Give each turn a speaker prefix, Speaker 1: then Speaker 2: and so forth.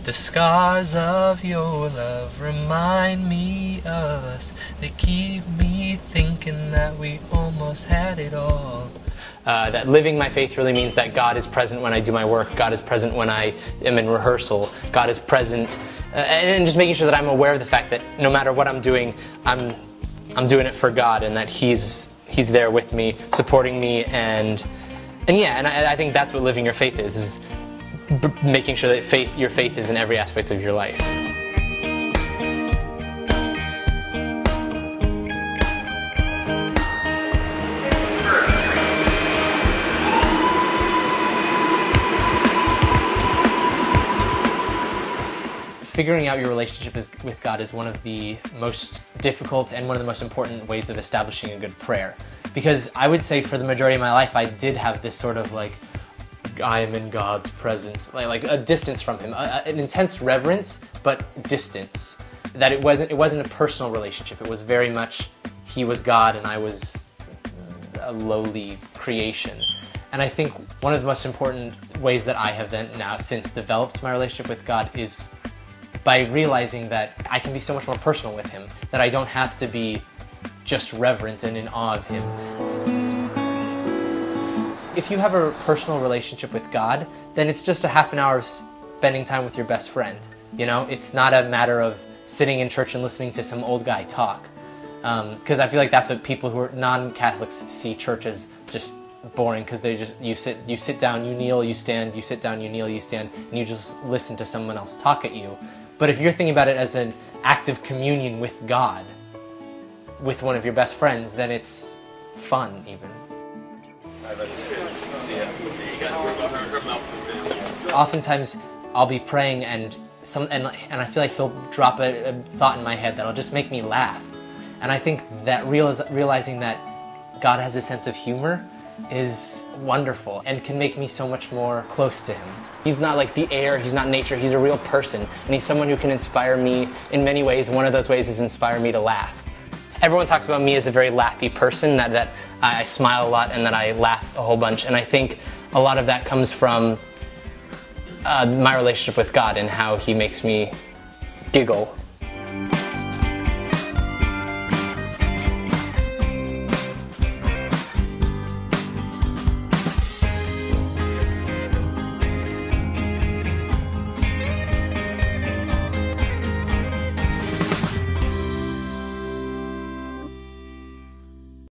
Speaker 1: The scars of your love remind me of us. They keep me thinking that we almost had it all. That living my faith really means that God is present when I do my work, God is present when I am in rehearsal, God is present, and just making sure that I'm aware of the fact that no matter what I'm doing, I'm doing it for God, and that He's there with me, supporting me, and I think that's what living your faith is making sure that your faith is in every aspect of your life. Figuring out your relationship with God is one of the most difficult and one of the most important ways of establishing a good prayer. Because I would say for the majority of my life I did have this sort of like, I am in God's presence, like a distance from Him, an intense reverence, but distance. That it wasn't a personal relationship. It was very much He was God and I was a lowly creation. And I think one of the most important ways that I have then now since developed my relationship with God is by realizing that I can be so much more personal with Him, that I don't have to be just reverent and in awe of Him. If you have a personal relationship with God, then it's just a half an hour of spending time with your best friend. You know, it's not a matter of sitting in church and listening to some old guy talk. Because I feel like that's what people who are non-Catholics see church as just boring, because they just, you sit down, you kneel, you stand, you sit down, you kneel, you stand, and you just listen to someone else talk at you. But if you're thinking about it as an act of communion with God, with one of your best friends, then it's fun even. Oftentimes I'll be praying and I feel like He'll drop a thought in my head that'll just make me laugh. And I think that realizing that God has a sense of humor is wonderful and can make me so much more close to Him. He's not like the air, He's not nature, He's a real person. And He's someone who can inspire me in many ways. One of those ways is inspire me to laugh. Everyone talks about me as a very laughy person, that I smile a lot and that I laugh a whole bunch. And I think a lot of that comes from my relationship with God and how He makes me giggle.